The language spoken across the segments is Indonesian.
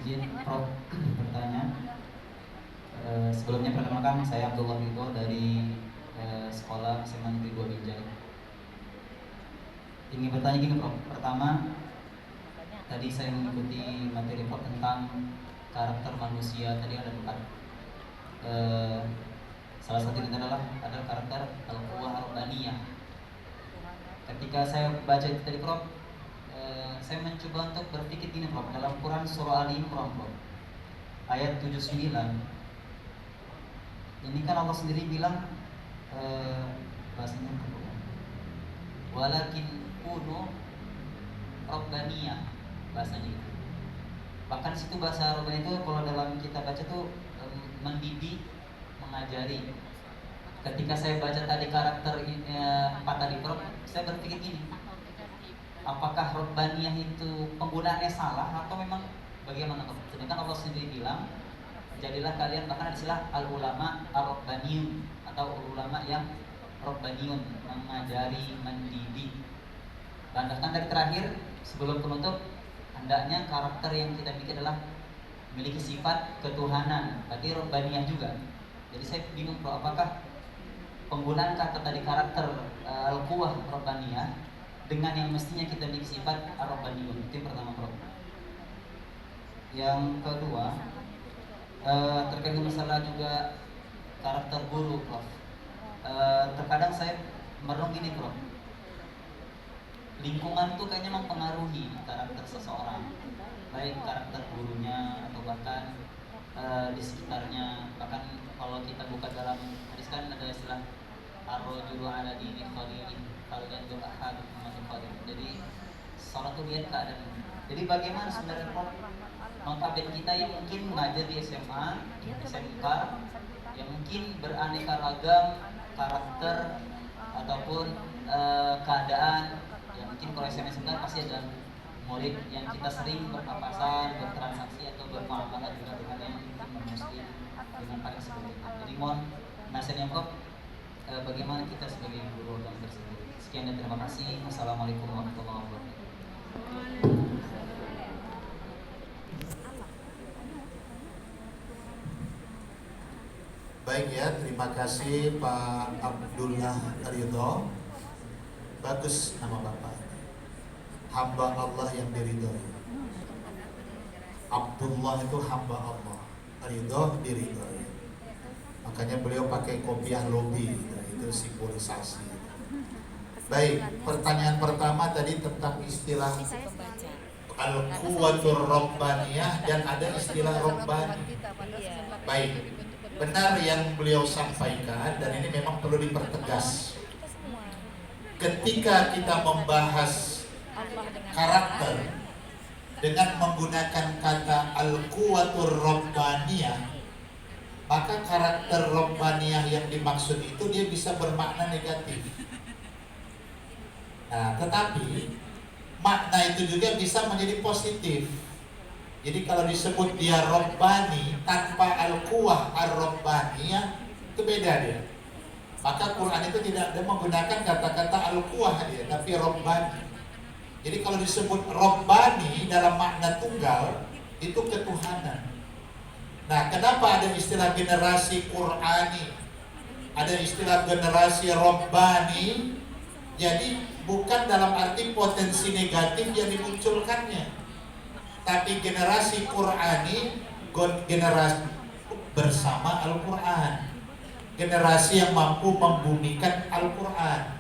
izin Prof bertanya. Sebelumnya perkenalkan, saya Abdullah Ridho dari Sekolah SMA Negeri 2 Binjai. Ingin bertanya gini Prof. Pertama, tadi saya mengikuti materi Prof tentang karakter manusia. Tadi ada 4. Salah satunya adalah karakter al-quwwah ar-rabbaniyah. Ketika saya baca itu tadi Prof, saya mencoba untuk berpikir gini Prof, dalam Quran surah Ali Imran Prof, ayat 79, ini kan Allah sendiri bilang, bahasanya walakin kunu rabbaniyah, bahasanya itu. Bahkan situ bahasa Rabbaniyah itu kalau dalam kita baca tuh mendidik, mengajari. Ketika saya baca tadi karakter 4 tadi Prof, saya berpikir gini, apakah Rabbaniyah itu penggunaannya salah atau memang bagaimana? Sedangkan Allah sendiri bilang, jadilah kalian, bahkan ada istilah al-ulama ar-rabbaniyun, atau ulama yang rabbaniyun, mengajari, mendidik. Dan bahkan dari terakhir sebelum penutup, hendaknya karakter yang kita bikin adalah memiliki sifat ketuhanan, berarti rabbaniyah juga. Jadi saya bingung Bro, apakah penggunaan kata tadi karakter al-quwwah rabbaniyah dengan yang mestinya kita miliki sifat ar-rabbaniyun. Itu yang pertama Prof. Yang kedua, terkait dengan masalah juga karakter guru Prof. Terkadang saya merenung gini Prof, lingkungan tuh kayaknya mempengaruhi karakter seseorang, baik karakter gurunya atau bahkan di sekitarnya. Bahkan kalau kita buka dalam hadis kan ada istilah ar-rajulu ala dini khalilih falyanzur ahadukum man khalil. Jadi seorang tuh lihat keadaan. Jadi bagaimana sebenarnya Prof, notabene kita yang mungkin mengajar di SMA, SMK, yang mungkin beraneka ragam karakter ataupun keadaan, yang mungkin kalau SMA SMK pasti ada murid yang kita sering berpapasan, bertransaksi atau bermuamalah juga dengan yang non-muslim, dengan paling sebagainya. Jadi mohon nasihatnya Prof, bagaimana kita sebagai guru agama tersebut. Sekian dan terima kasih. Wassalamualaikum warahmatullahi wabarakatuh. Baik ya, terima kasih Pak Abdullah Ridho. Bagus nama Bapak, hamba Allah yang diridhoi. Abdullah itu hamba Allah, Ridho diridhoi. Makanya beliau pakai kopiah lobi, itu simbolisasi. Baik, pertanyaan pertama tadi tentang istilah al-quwwatur rabbaniyah dan ada istilah rabbani. Baik, benar yang beliau sampaikan, dan ini memang perlu dipertegas. Ketika kita membahas karakter dengan menggunakan kata al-quwwatur rabbaniyah, maka karakter rabbaniyah yang dimaksud itu dia bisa bermakna negatif. Nah, tetapi makna itu juga bisa menjadi positif. Jadi kalau disebut dia rabbani tanpa al-quwwah ar-rabbaniyah, itu beda dia. Maka Quran itu tidak ada menggunakan kata-kata al-quwwah dia, tapi rabbani. Jadi kalau disebut rabbani dalam makna tunggal, itu ketuhanan. Nah, kenapa ada istilah generasi Qur'ani, ada istilah generasi rabbani? Jadi bukan dalam arti potensi negatif yang dimunculkannya, tapi generasi Qur'ani, generasi bersama Al-Quran, generasi yang mampu membumikan Al-Quran.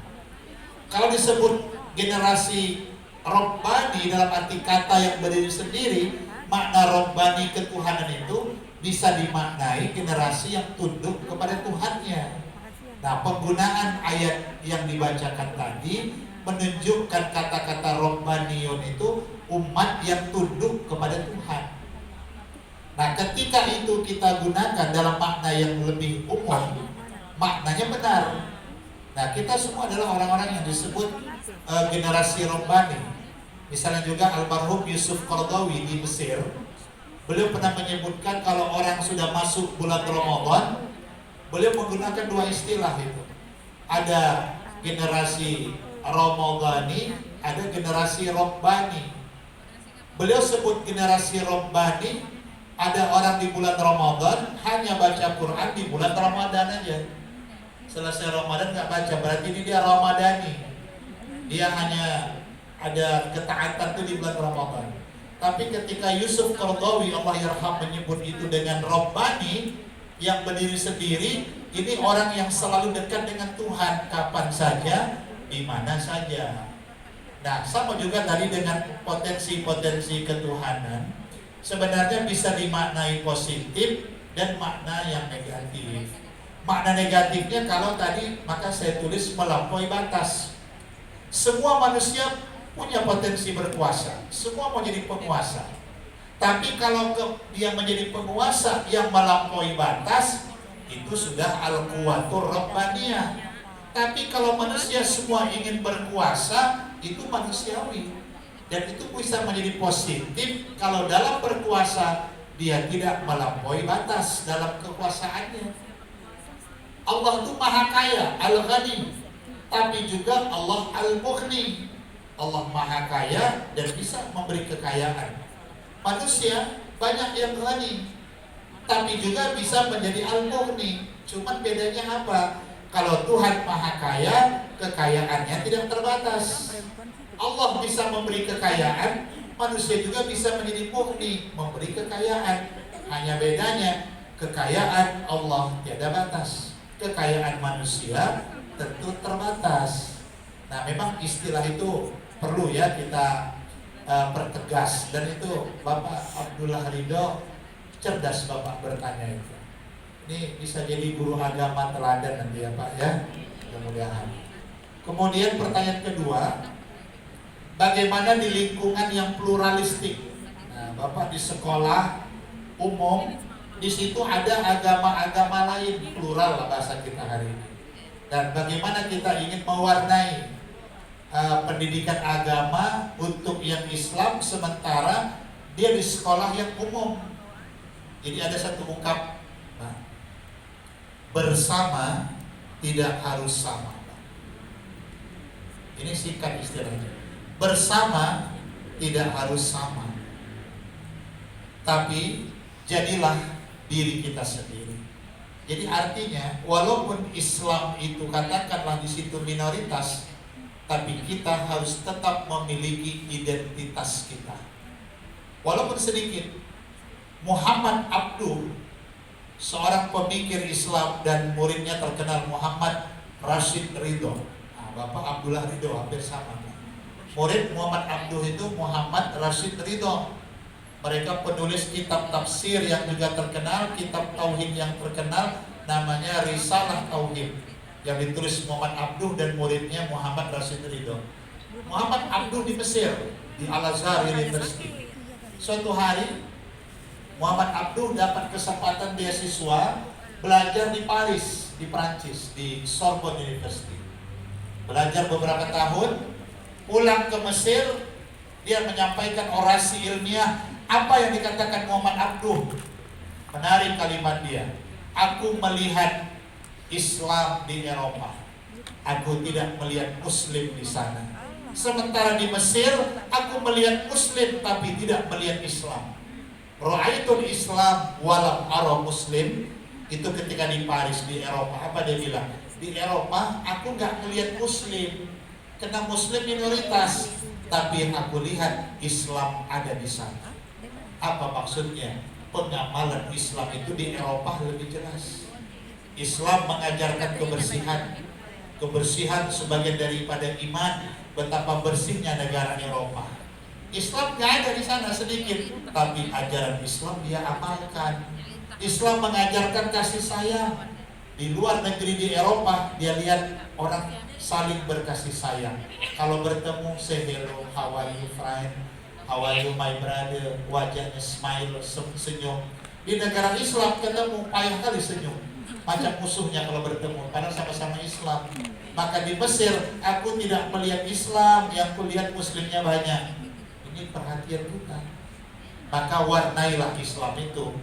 Kalau disebut generasi Rabbani dalam arti kata yang berdiri sendiri, makna Rabbani ketuhanan itu bisa dimaknai generasi yang tunduk kepada Tuhannya. Nah, penggunaan ayat yang dibacakan tadi menunjukkan kata-kata Rabbaniyun itu umat yang tunduk kepada Tuhan. Nah, ketika itu kita gunakan dalam makna yang lebih umum, maknanya benar. Nah, kita semua adalah orang-orang yang disebut generasi Rabbani. Misalnya juga almarhum Yusuf Qaradawi di Mesir, beliau pernah menyebutkan kalau orang sudah masuk bulan Ramadan, beliau menggunakan 2 istilah itu. Ada generasi Ramadhani, ada generasi Rabbani. Beliau sebut generasi Rabbani Ada orang di bulan Ramadan hanya baca Quran di bulan Ramadan aja. Selesai Ramadan nggak baca, berarti ini dia Ramadani. Dia hanya ada ketaatan tuh di bulan Ramadan. Tapi ketika Yusuf Qaradawi Allah yarham menyebut itu dengan Rabbani, yang berdiri sendiri, ini orang yang selalu dekat dengan Tuhan kapan saja, di mana saja. Nah, sama juga tadi dengan potensi-potensi ketuhanan, sebenarnya bisa dimaknai positif dan makna yang negatif. Makna negatifnya kalau tadi maka saya tulis melampaui batas. Semua manusia punya potensi berkuasa, semua mau jadi penguasa. Tapi kalau dia menjadi penguasa yang melampaui batas, itu sudah al-quwatur rabbaniyah. Tapi kalau manusia semua ingin berkuasa, itu manusiawi. Dan itu bisa menjadi positif kalau dalam berkuasa dia tidak melampaui batas dalam kekuasaannya. Allah itu maha kaya, al-ghani, tapi juga Allah al-mughni. Allah maha kaya dan bisa memberi kekayaan. Manusia banyak yang ghani, tapi juga bisa menjadi al-mughni. Cuman bedanya apa? Kalau Tuhan maha kaya, kekayaannya tidak terbatas. Allah bisa memberi kekayaan, manusia juga bisa menjadi mughni, memberi kekayaan. Hanya bedanya, kekayaan Allah tiada batas, kekayaan manusia tentu terbatas. Nah, memang istilah itu perlu ya kita pertegas, dan itu Bapak Abdullah Ridho cerdas Bapak bertanya itu. Ini bisa jadi guru agama teladan nanti ya Pak ya, mudah-mudahan. Kemudian pertanyaan kedua, bagaimana di lingkungan yang pluralistik? Nah, Bapak di sekolah umum, di situ ada agama-agama lain, plural lah bahasa kita hari ini. Dan bagaimana kita ingin mewarnai pendidikan agama untuk yang Islam sementara dia di sekolah yang umum. Jadi ada satu ungkap, bersama tidak harus sama. Ini singkat istilahnya. Bersama tidak harus sama, tapi jadilah diri kita sendiri. Jadi artinya walaupun Islam itu katakanlah di situ minoritas, tapi kita harus tetap memiliki identitas kita. Walaupun sedikit. Muhammad Abduh, seorang pemikir Islam dan muridnya terkenal, Muhammad Rashid Ridho. Nah, Bapak Abdullah Ridho hampir sama. Murid Muhammad Abduh itu Muhammad Rashid Ridho. Mereka penulis kitab tafsir yang juga terkenal, kitab tauhid yang terkenal, namanya Risalah Tauhid, yang ditulis Muhammad Abduh dan muridnya Muhammad Rashid Ridho. Muhammad Abduh di Mesir, di Al-Azhar University. Suatu hari Muhammad Abduh dapat kesempatan beasiswa belajar di Paris, di Prancis, di Sorbonne University. Belajar beberapa tahun, pulang ke Mesir, dia menyampaikan orasi ilmiah. Apa yang dikatakan Muhammad Abduh? Menarik kalimat dia. Aku melihat Islam di Eropa, aku tidak melihat Muslim di sana. Sementara di Mesir, aku melihat Muslim tapi tidak melihat Islam. Ra'aitul Islam walam ara Muslim. Itu ketika di Paris, di Eropa. Apa dia bilang? Di Eropa aku gak melihat Muslim, karena Muslim minoritas, tapi aku lihat Islam ada di sana. Apa maksudnya? Pengamalan Islam itu di Eropa lebih jelas. Islam mengajarkan kebersihan. Kebersihan sebagian daripada iman. Betapa bersihnya negara Eropa. Islam gak ada di sana sedikit, tapi ajaran Islam dia amalkan. Islam mengajarkan kasih sayang. Di luar negeri di Eropa, dia lihat orang saling berkasih sayang. Kalau bertemu, say hello, how are you friend, how are you my brother, wajahnya smile, senyum. Di negara Islam ketemu, payah kali senyum, macam musuhnya kalau bertemu, padahal sama-sama Islam. Maka di Mesir, aku tidak melihat Islam, yang kulihat Muslimnya banyak. Ini perhatian kita. Maka warnailah Islam itu.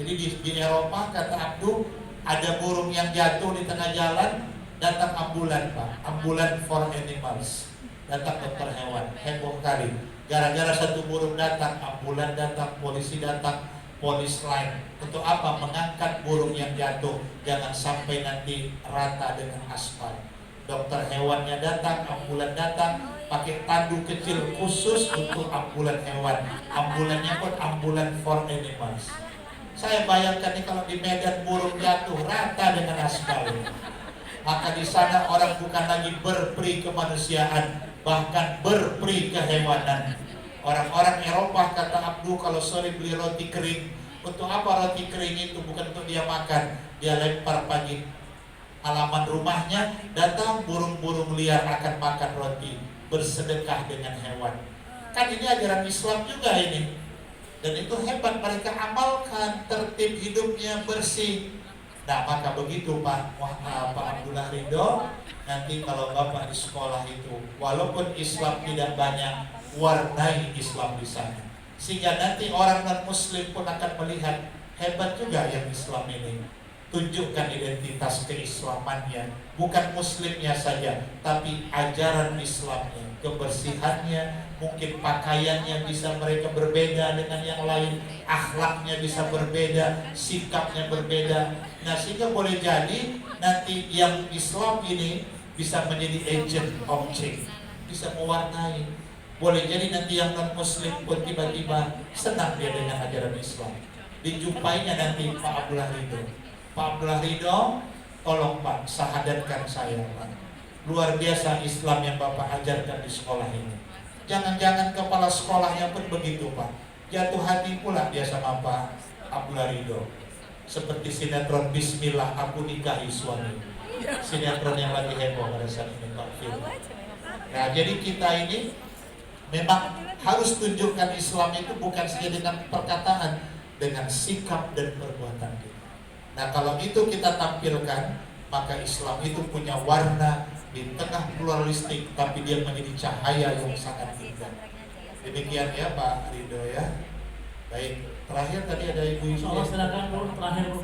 Jadi di Eropa, kata Abduh, ada burung yang jatuh di tengah jalan, datang ambulan Pak, ambulan for animals, datang dokter hewan, heboh kali. Gara-gara satu burung datang, ambulan datang, polisi datang, polis line. Untuk apa? Mengangkat burung yang jatuh, jangan sampai nanti rata dengan aspal. Dokter hewannya datang, ambulan datang, pakai tandu kecil khusus untuk ambulan hewan. Ambulannya pun ambulan for animals. Saya bayangkan nih kalau di Medan burung jatuh rata dengan aspal. Maka di sana orang bukan lagi berperi kemanusiaan, bahkan berperi kehewanan. Orang-orang Eropa, kata Abdu, kalau sore beli roti kering. Untuk apa roti kering itu? Bukan untuk dia makan. Dia lempar pagi halaman rumahnya, datang burung-burung liar akan makan roti, bersedekah dengan hewan. Kan ini ajaran Islam juga ini. Dan itu hebat, mereka amalkan, tertib hidupnya bersih. Nah, maka begitu Pak Abdullah Ridho, nanti kalau Bapak di sekolah itu, walaupun Islam tidak banyak, warnai Islam di sana. Sehingga nanti orang non-muslim pun akan melihat, hebat juga yang Islam ini. Tunjukkan identitas keislamannya, bukan muslimnya saja, tapi ajaran Islamnya, kebersihannya, mungkin pakaiannya bisa mereka berbeda dengan yang lain, akhlaknya bisa berbeda, sikapnya berbeda. Nah, sehingga boleh jadi nanti yang Islam ini bisa menjadi agent of change, bisa mewarnai. Boleh jadi nanti yang non-muslim pun tiba-tiba senang dia dengan ajaran Islam. Dijumpainya nanti Pak Abdullah Ridho. Pak Abdullah Ridho, tolong Pak, sahadatkan saya Pak. Luar biasa Islam yang Bapak ajarkan di sekolah ini. Jangan-jangan kepala sekolahnya pun begitu Pak. Jatuh hati pula dia sama Pak Abdullah Ridho. Seperti sinetron Bismillah Aku Nikahi Suami. Sinetron yang lagi heboh pada saat ini Pak Firman. Nah, jadi kita ini memang harus tunjukkan Islam itu bukan saja dengan perkataan, dengan sikap dan perbuatan kita. Nah, kalau itu kita tampilkan, maka Islam itu punya warna di tengah pluralistik, tapi dia menjadi cahaya yang sangat indah. Demikian ya Pak Ridho ya. Baik, terakhir tadi ada Ibu Yusuf. Silakan Bu, terakhir Bu.